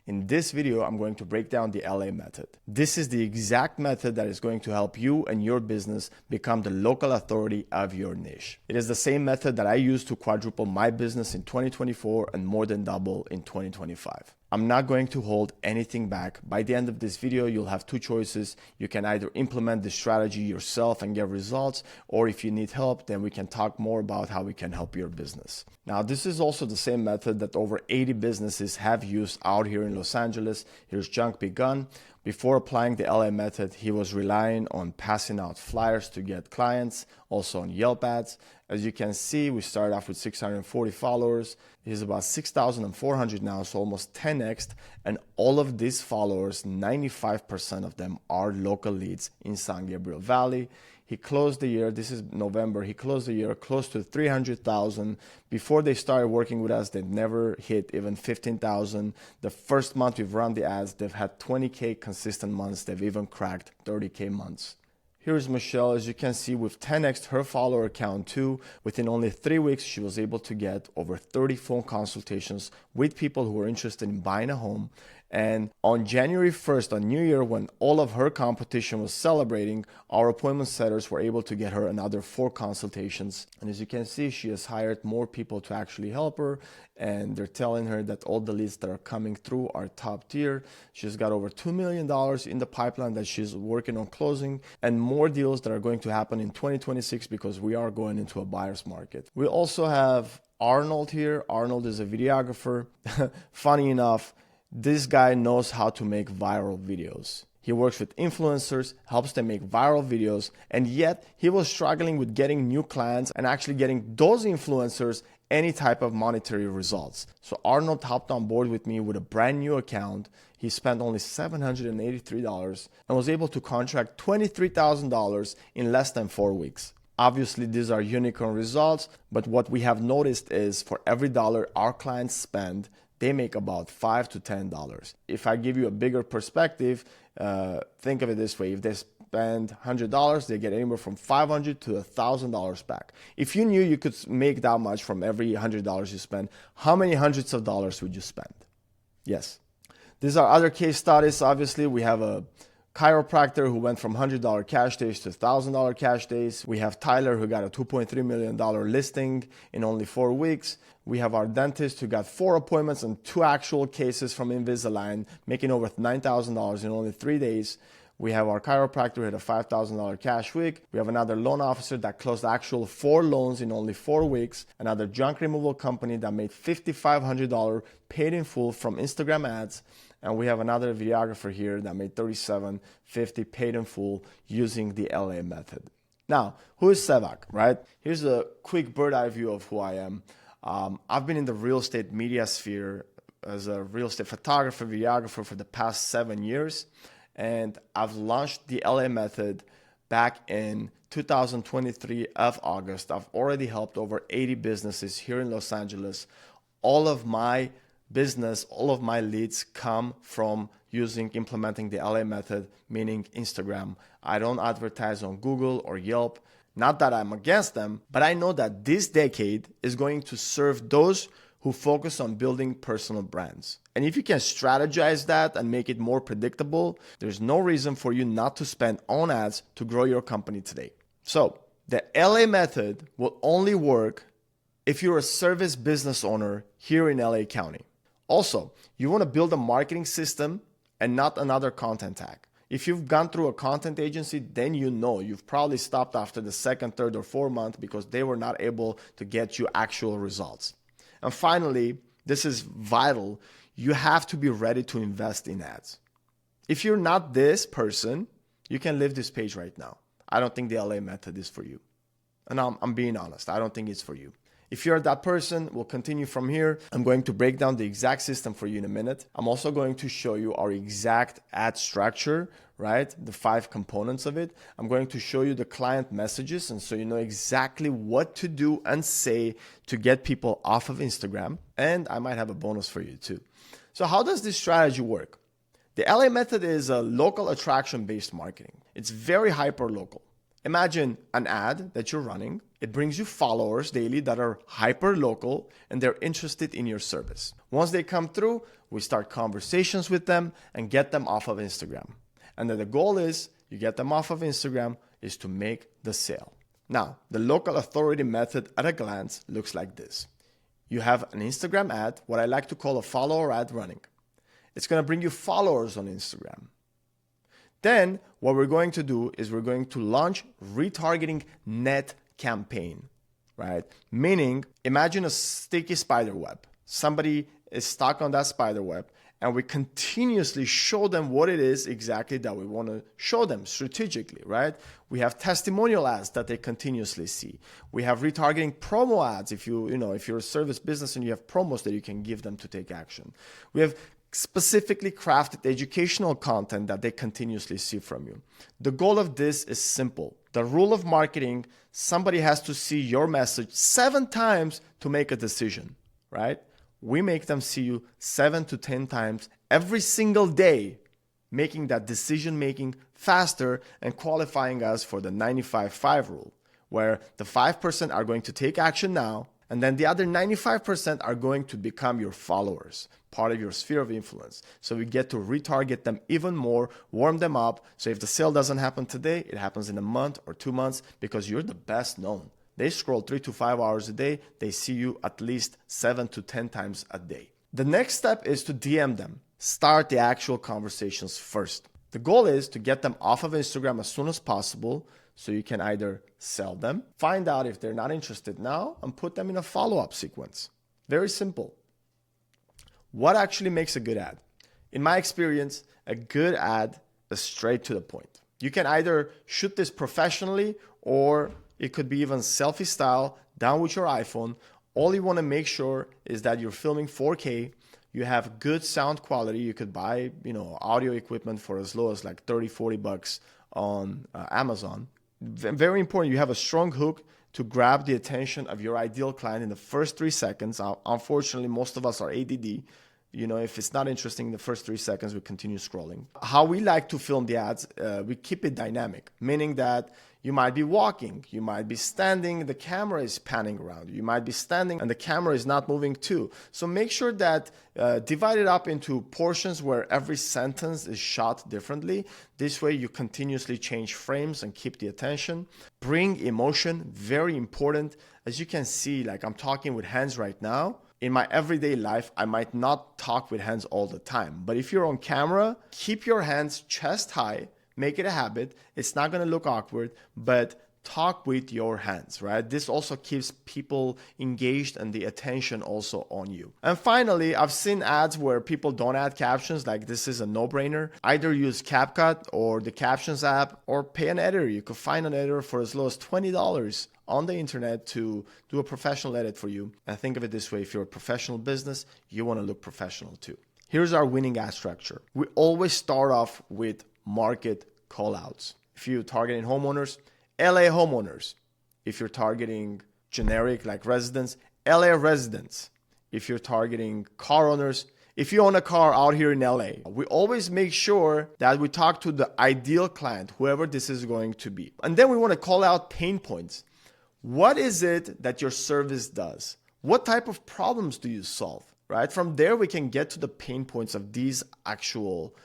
In this video, I'm going to break down the LA method. This is the exact method that is going to help you and your business become the local authority of your niche. It is the same method that I used to quadruple my business in 2024 and more than double in 2025. I'm not going to hold anything back. By the end of this video, you'll have two choices. You can either implement the strategy yourself and get results, or if you need help, then we can talk more about how we can help your business. Now, this is also the same method that over 80 businesses have used out here in Los Angeles. Here's Junk Begun. Before applying the LA method, he was relying on passing out flyers to get clients, also on Yelp ads. As you can see, we started off with 640 followers. He's about 6,400 now, so almost 10x. And all of these followers, 95% of them are local leads in San Gabriel Valley. He closed the year, this is November, he closed the year close to 300,000. Before they started working with us, they'd never hit even 15,000. The first month we've run the ads, they've had 20K consistent months. They've even cracked 30K months. Here's Michelle. As you can see, we've 10x'd her follower count too. Within only 3 weeks, she was able to get over 30 phone consultations with people who were interested in buying a home. And on January 1st, on New Year, when all of her competition was celebrating, our appointment setters were able to get her another 4 consultations. And as you can see, she has hired more people to actually help her. And they're telling her that all the leads that are coming through are top tier. She's got over $2 million in the pipeline that she's working on closing, and more deals that are going to happen in 2026 because we are going into a buyer's market. We also have Arnold here. Arnold is a videographer. Funny enough, this guy knows how to make viral videos. He works with influencers, helps them make viral videos, and yet he was struggling with getting new clients and actually getting those influencers any type of monetary results. So Arnold hopped on board with me with a brand new account. He spent only $783 and was able to contract $23,000 in less than 4 weeks. Obviously, these are unicorn results, but what we have noticed is for every dollar our clients spend, they make about $5 to $10. If I give you a bigger perspective, think of it this way. If they spend $100, they get anywhere from $500 to $1,000 back. If you knew you could make that much from every $100 you spend, how many hundreds of dollars would you spend? Yes. These are other case studies. Obviously, we have a chiropractor who went from $100 cash days to $1,000 cash days. We have Tyler who got a $2.3 million listing in only 4 weeks. We have our dentist who got 4 appointments and 2 actual cases from Invisalign, making over $9,000 in only 3 days. We have our chiropractor who had a $5,000 cash week. We have another loan officer that closed actual 4 loans in only 4 weeks. Another junk removal company that made $5,500 paid in full from Instagram ads. And we have another videographer here that made $3,750 paid in full using the LA method. Now, who is Sevak, right? Here's a quick bird's eye view of who I am. I've been in the real estate media sphere as a real estate photographer, videographer for the past 7 years. And I've launched the LA method back in 2023 of August. I've already helped over 80 businesses here in Los Angeles. All of my business, all of my leads come from implementing the LA method, meaning Instagram. I don't advertise on Google or Yelp. Not that I'm against them, but I know that this decade is going to serve those who focus on building personal brands. And if you can strategize that and make it more predictable, there's no reason for you not to spend on ads to grow your company today. So the LA method will only work if you're a service business owner here in LA County. Also, you want to build a marketing system and not another content tag. If you've gone through a content agency, then you know you've probably stopped after the 2nd, 3rd, or 4th month because they were not able to get you actual results. And finally, this is vital. You have to be ready to invest in ads. If you're not this person, you can leave this page right now. I don't think the LA method is for you. And I'm being honest. I don't think it's for you. If you're that person, we'll continue from here. I'm going to break down the exact system for you in a minute. I'm also going to show you our exact ad structure, right? The 5 components of it. I'm going to show you the client messages, and so you know exactly what to do and say to get people off of Instagram. And I might have a bonus for you too. So how does this strategy work? The LA method is a local attraction-based marketing. It's very hyper-local. Imagine an ad that you're running. It brings you followers daily that are hyper local and they're interested in your service. Once they come through, we start conversations with them and get them off of Instagram. And then the goal is you get them off of Instagram is to make the sale. Now, the local authority method at a glance looks like this. You have an Instagram ad, what I like to call a follower ad running. It's going to bring you followers on Instagram. Then what we're going to do is we're going to launch retargeting net campaign, right? Meaning, imagine a sticky spider web. Somebody is stuck on that spider web and we continuously show them what it is exactly that we want to show them strategically, right? We have testimonial ads that they continuously see. We have retargeting promo ads if you're a service business and you have promos that you can give them to take action. We have specifically crafted educational content that they continuously see from you. The goal of this is simple. The rule of marketing, somebody has to see your message 7 times to make a decision, right? We make them see you 7 to 10 times every single day, making that decision making faster and qualifying us for the 95-5 rule, where the 5% are going to take action now, and then the other 95% are going to become your followers, part of your sphere of influence. So we get to retarget them even more, warm them up. So if the sale doesn't happen today, it happens in a month or 2 months because you're the best known. They scroll 3 to 5 hours a day. They see you at least 7 to 10 times a day. The next step is to DM them. Start the actual conversations first. The goal is to get them off of Instagram as soon as possible so you can either sell them, find out if they're not interested now, and put them in a follow-up sequence. Very simple. What actually makes a good ad? In my experience, a good ad is straight to the point. You can either shoot this professionally or it could be even selfie style, down with your iPhone. All you want to make sure is that you're filming 4K. You have good sound quality. You could buy, audio equipment for as low as like $30-40 on Amazon. Very important, you have a strong hook to grab the attention of your ideal client in the first 3 seconds. Unfortunately, most of us are ADD. If it's not interesting in the first 3 seconds, we continue scrolling. How we like to film the ads, we keep it dynamic, meaning that you might be walking, you might be standing, the camera is panning around. You might be standing and the camera is not moving too. So make sure that divide it up into portions where every sentence is shot differently. This way you continuously change frames and keep the attention. Bring emotion, very important. As you can see, like I'm talking with hands right now. In my everyday life, I might not talk with hands all the time. But if you're on camera, keep your hands chest high. Make it a habit. It's not going to look awkward, but talk with your hands, right? This also keeps people engaged and the attention also on you. And finally, I've seen ads where people don't add captions. Like this is a no-brainer. Either use CapCut or the Captions app or pay an editor. You could find an editor for as low as $20 on the internet to do a professional edit for you. And think of it this way. If you're a professional business, you want to look professional too. Here's our winning ad structure. We always start off with market callouts. If you're targeting homeowners, LA homeowners. If you're targeting generic like residents, LA residents. If you're targeting car owners, if you own a car out here in LA, we always make sure that we talk to the ideal client, whoever this is going to be. And then we want to call out pain points. What is it that your service does? What type of problems do you solve? Right? From there, we can get to the pain points of these actual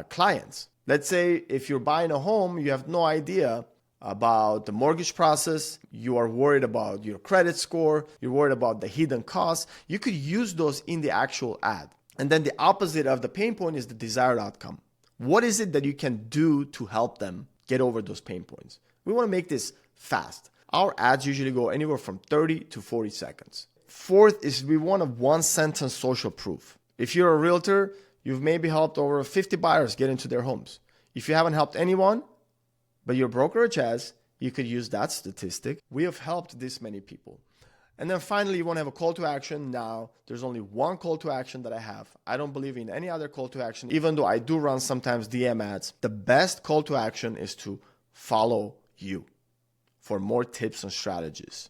clients. Let's say if you're buying a home, you have no idea about the mortgage process, you are worried about your credit score, you're worried about the hidden costs. You could use those in the actual ad. And then the opposite of the pain point is the desired outcome. What is it that you can do to help them get over those pain points? We want to make this fast. Our ads usually go anywhere from 30 to 40 seconds. Fourth is we want a 1-sentence social proof. If you're a realtor, you've maybe helped over 50 buyers get into their homes. If you haven't helped anyone, but your brokerage has, you could use that statistic. We have helped this many people. And then finally, you want to have a call to action. Now, there's only one call to action that I have. I don't believe in any other call to action, even though I do run sometimes DM ads. The best call to action is to follow you for more tips and strategies.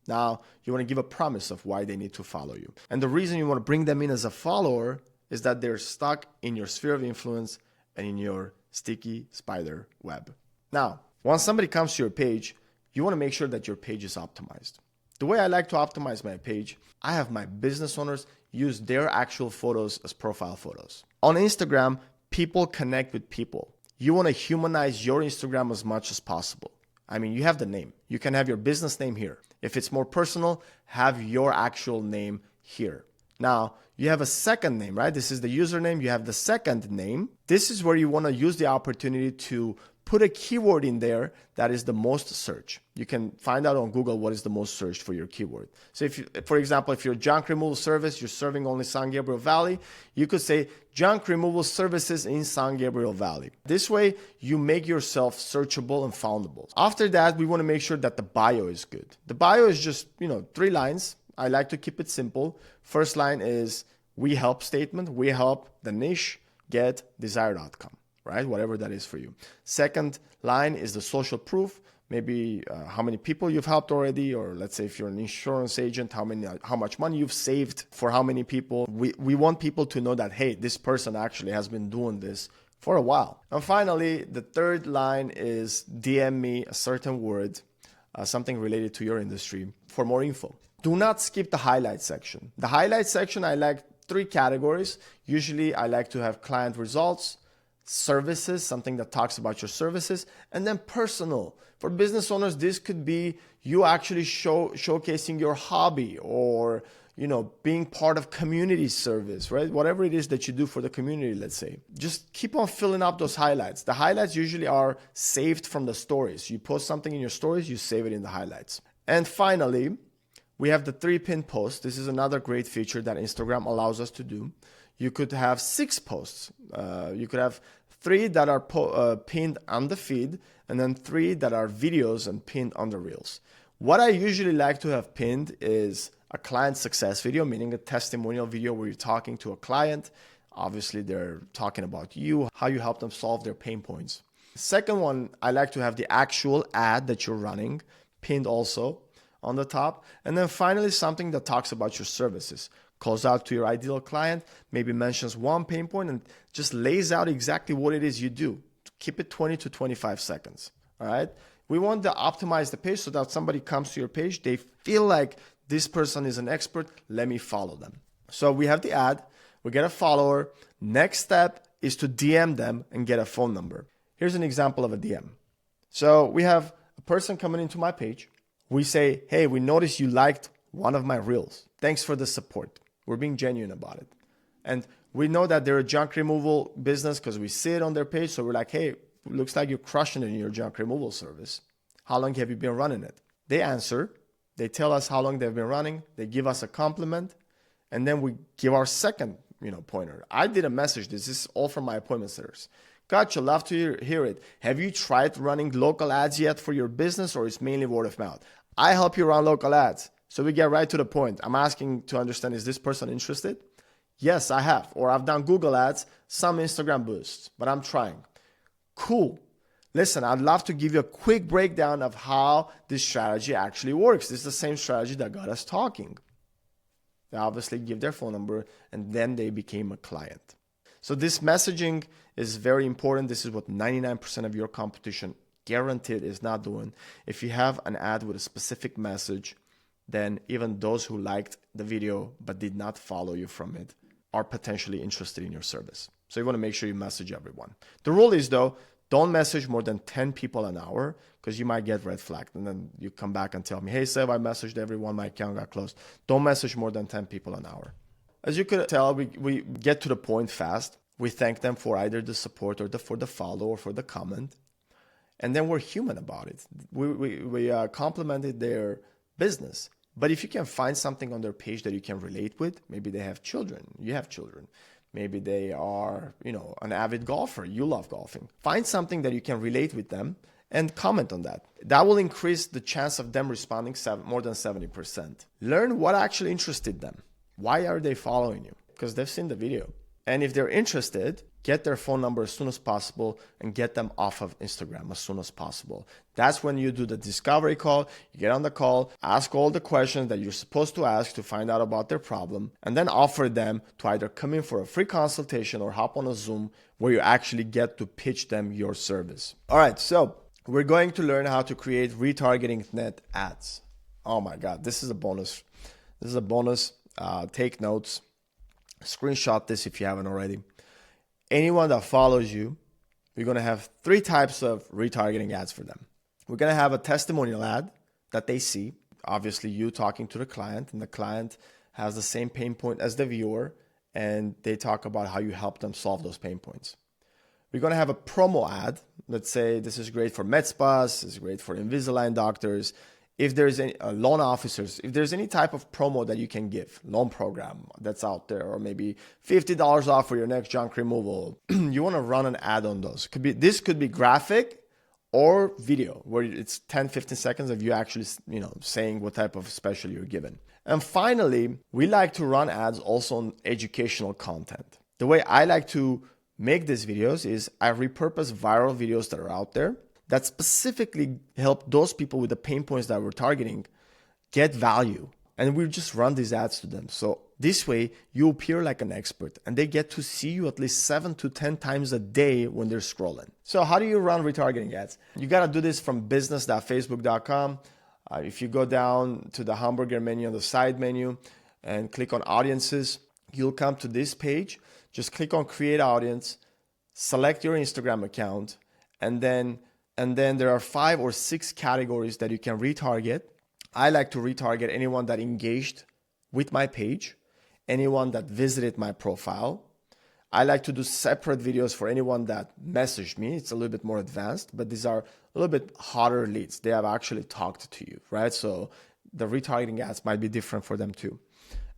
Now, you want to give a promise of why they need to follow you. And the reason you want to bring them in as a follower is that they're stuck in your sphere of influence and in your sticky spider web. Now, Once somebody comes to your page, you want to make sure that your page is optimized. The way I like to optimize my page, I have my business owners use their actual photos as profile photos. On Instagram, people connect with people. You want to humanize your Instagram as much as possible. I mean, you have the name. You can have your business name here. If it's more personal, have your actual name here. Now, you have a second name, right? This is the username. You have the second name. This is where you want to use the opportunity to put a keyword in there that is the most searched. You can find out on Google what is the most searched for your keyword. So if you, for example, if you're a junk removal service, you're serving only San Gabriel Valley, you could say junk removal services in San Gabriel Valley. This way, you make yourself searchable and foundable. After that, we want to make sure that the bio is good. The bio is just, 3 lines. I like to keep it simple. First line is we help statement. We help the niche get desired outcome. Right? Whatever that is for you. Second line is the social proof. Maybe how many people you've helped already, or let's say if you're an insurance agent, how much money you've saved for how many people. We want people to know that, hey, this person actually has been doing this for a while. And finally, the third line is DM me a certain word, something related to your industry for more info. Do not skip the highlight section. The highlight section, I like 3 categories. Usually I like to have client results, services, something that talks about your services, and then personal. For business owners, this could be you actually showcasing your hobby, or being part of community service, right? Whatever it is that you do for the community, let's say. Just keep on filling up those highlights. The highlights usually are saved from the stories. You post something in your stories, you save it in the highlights. And finally, we have the 3 pin posts. This is another great feature that Instagram allows us to do. You could have 6 posts. You could have 3 that are pinned on the feed, and then 3 that are videos and pinned on the reels. What I usually like to have pinned is a client success video, meaning a testimonial video where you're talking to a client. Obviously, they're talking about you, how you help them solve their pain points. Second one, I like to have the actual ad that you're running pinned also on the top. And then finally, something that talks about your services. Calls out to your ideal client, maybe mentions one pain point and just lays out exactly what it is you do. Keep it 20 to 25 seconds. All right. We want to optimize the page so that somebody comes to your page, they feel like this person is an expert. Let me follow them. So we have the ad, we get a follower. Next step is to DM them and get a phone number. Here's an example of a DM. So we have a person coming into my page. We say, hey, we noticed you liked one of my reels. Thanks for the support. We're being genuine about it. And we know that they're a junk removal business because we see it on their page. So we're like, hey, looks like you're crushing it in your junk removal service. How long have you been running it? They answer. They tell us how long they've been running. They give us a compliment. And then we give our second, pointer. I did a message. This is all from my appointment setters. Gotcha. Love to hear it. Have you tried running local ads yet for your business, or it's mainly word of mouth? I help you run local ads. So we get right to the point. I'm asking to understand, is this person interested? Yes, I have. Or I've done Google ads, some Instagram boosts, but I'm trying. Cool. Listen, I'd love to give you a quick breakdown of how this strategy actually works. This is the same strategy that got us talking. They obviously give their phone number, and then they became a client. So this messaging is very important. This is what 99% of your competition guaranteed is not doing. If you have an ad with a specific message, then even those who liked the video but did not follow you from it are potentially interested in your service. So you want to make sure you message everyone. The rule is, though, don't message more than 10 people an hour, because you might get red flagged. And then you come back and tell me, hey, Sev, I messaged everyone, my account got closed. Don't message more than 10 people an hour. As you could tell, we get to the point fast. We thank them for either the support or for the follow or for the comment. And then we're human about it. We complimented their business. But if you can find something on their page that you can relate with, maybe they have children, you have children. Maybe they are, an avid golfer, you love golfing. Find something that you can relate with them and comment on that. That will increase the chance of them responding more than 70%. Learn what actually interested them. Why are they following you? Because they've seen the video. And if they're interested, get their phone number as soon as possible and get them off of Instagram as soon as possible. That's when you do the discovery call. You get on the call, ask all the questions that you're supposed to ask to find out about their problem, and then offer them to either come in for a free consultation or hop on a Zoom where you actually get to pitch them your service. All right, so we're going to learn how to create retargeting net ads. Oh my God, this is a bonus. This is a bonus. Take notes. Screenshot this if you haven't already. Anyone that follows you, we're going to have 3 types of retargeting ads for them. We're going to have a testimonial ad that they see. Obviously, you talking to the client, and the client has the same pain point as the viewer, and they talk about how you help them solve those pain points. We're going to have a promo ad. Let's say this is great for med spas, this is great for Invisalign doctors. If there's any loan officers, if there's any type of promo that you can give, loan program that's out there, or maybe $50 off for your next junk removal, you want to run an ad on those. This could be graphic or video, where it's 10, 15 seconds of you actually, saying what type of special you're given. And finally, we like to run ads also on educational content. The way I like to make these videos is I repurpose viral videos that are out there that specifically help those people with the pain points that we're targeting get value. And we just run these ads to them. So this way you appear like an expert and they get to see you at least 7 to 10 times a day when they're scrolling. So how do you run retargeting ads? You got to do this from business.facebook.com. If you go down to the hamburger menu on the side menu and click on audiences, you'll come to this page. Just click on create audience, select your Instagram account, and then there are 5 or 6 categories that you can retarget. I like to retarget anyone that engaged with my page, anyone that visited my profile. I like to do separate videos for anyone that messaged me. It's a little bit more advanced, but these are a little bit hotter leads. They have actually talked to you, right? So the retargeting ads might be different for them too.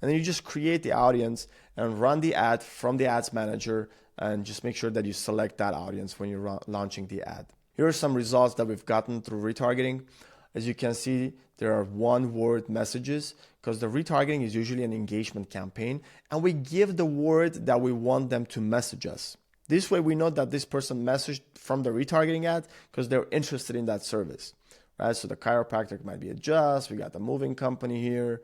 And then you just create the audience and run the ad from the ads manager, and just make sure that you select that audience when you're launching the ad. Here are some results that we've gotten through retargeting. As you can see, there are 1-word messages because the retargeting is usually an engagement campaign, and we give the word that we want them to message us. This way we know that this person messaged from the retargeting ad because they're interested in that service, right? So the chiropractor might be a Just, we got the moving company here,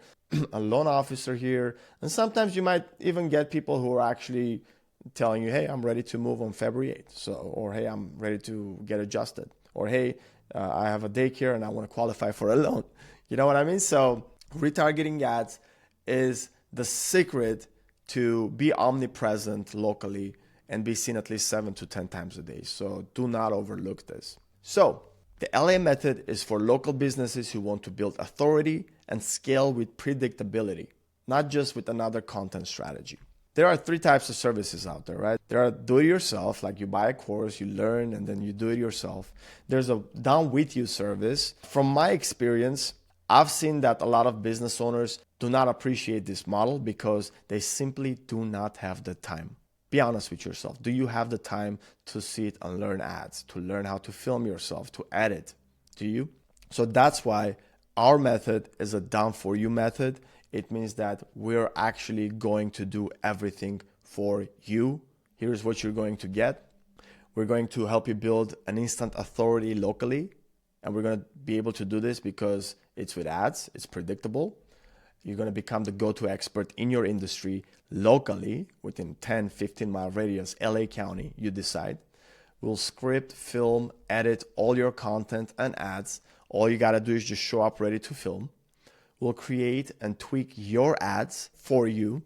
a loan officer here, and sometimes you might even get people who are actually telling you, hey, I'm ready to move on February 8th. Or hey, I'm ready to get adjusted. Or hey, I have a daycare and I want to qualify for a loan. You know what I mean? So retargeting ads is the secret to be omnipresent locally and be seen at least 7 to 10 times a day. So do not overlook this. So the LA method is for local businesses who want to build authority and scale with predictability, not just with another content strategy. There are 3 types of services out there, right? There are do-it-yourself, like you buy a course, you learn, and then you do it yourself. There's a done-with-you service. From my experience, I've seen that a lot of business owners do not appreciate this model because they simply do not have the time. Be honest with yourself. Do you have the time to sit and learn ads, to learn how to film yourself, to edit? Do you? So that's why our method is a done-for-you method. It means that we're actually going to do everything for you. Here's what you're going to get. We're going to help you build an instant authority locally. And we're going to be able to do this because it's with ads, it's predictable. You're going to become the go-to expert in your industry locally within 10, 15-mile radius, LA County, you decide. We'll script, film, edit all your content and ads. All you got to do is just show up ready to film. We'll create and tweak your ads for you,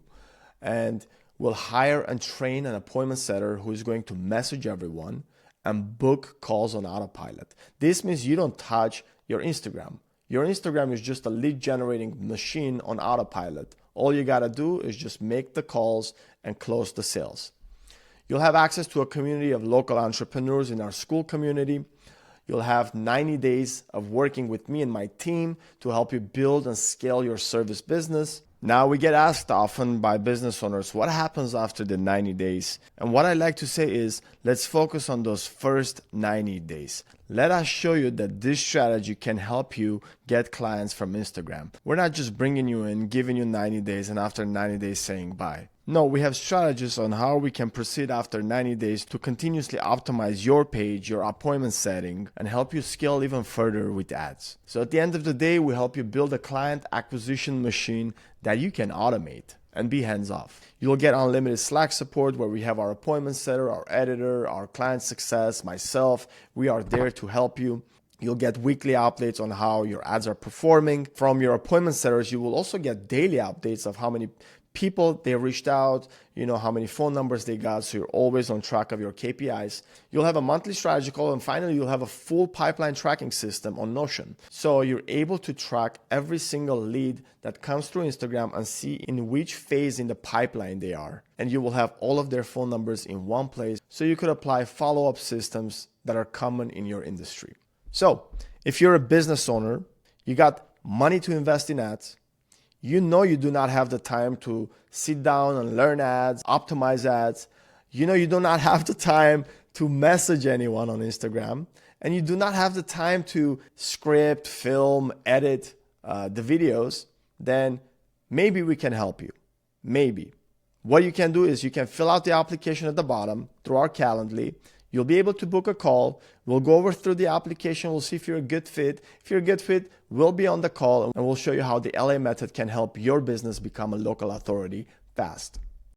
and we'll hire and train an appointment setter who is going to message everyone and book calls on autopilot. This means you don't touch your Instagram. Your Instagram is just a lead generating machine on autopilot. All you got to do is just make the calls and close the sales. You'll have access to a community of local entrepreneurs in our school community. You'll have 90 days of working with me and my team to help you build and scale your service business. Now, we get asked often by business owners, what happens after the 90 days? And what I like to say is, let's focus on those first 90 days. Let us show you that this strategy can help you get clients from Instagram. We're not just bringing you in, giving you 90 days, and after 90 days saying bye. No, we have strategies on how we can proceed after 90 days to continuously optimize your page, your appointment setting, and help you scale even further with ads. So at the end of the day, we help you build a client acquisition machine that you can automate. and be hands-off. You'll get unlimited Slack support where we have our appointment setter, our editor, our client success, myself. We are there to help you. You'll get weekly updates on how your ads are performing. From your appointment setters, you will also get daily updates of how many people they reached out, how many phone numbers they got, so you're always on track of your KPIs. You'll have a monthly strategy call, and finally, you'll have a full pipeline tracking system on Notion. So you're able to track every single lead that comes through Instagram and see in which phase in the pipeline they are. And you will have all of their phone numbers in one place, so you could apply follow-up systems that are common in your industry. So if you're a business owner, you got money to invest in ads, you do not have the time to sit down and learn ads, optimize ads. You do not have the time to message anyone on Instagram. And you do not have the time to script, film, edit the videos. Then maybe we can help you. Maybe. What you can do is you can fill out the application at the bottom through our Calendly. You'll be able to book a call. We'll go over through the application. We'll see if you're a good fit. If you're a good fit, we'll be on the call and we'll show you how the LA method can help your business become a local authority fast.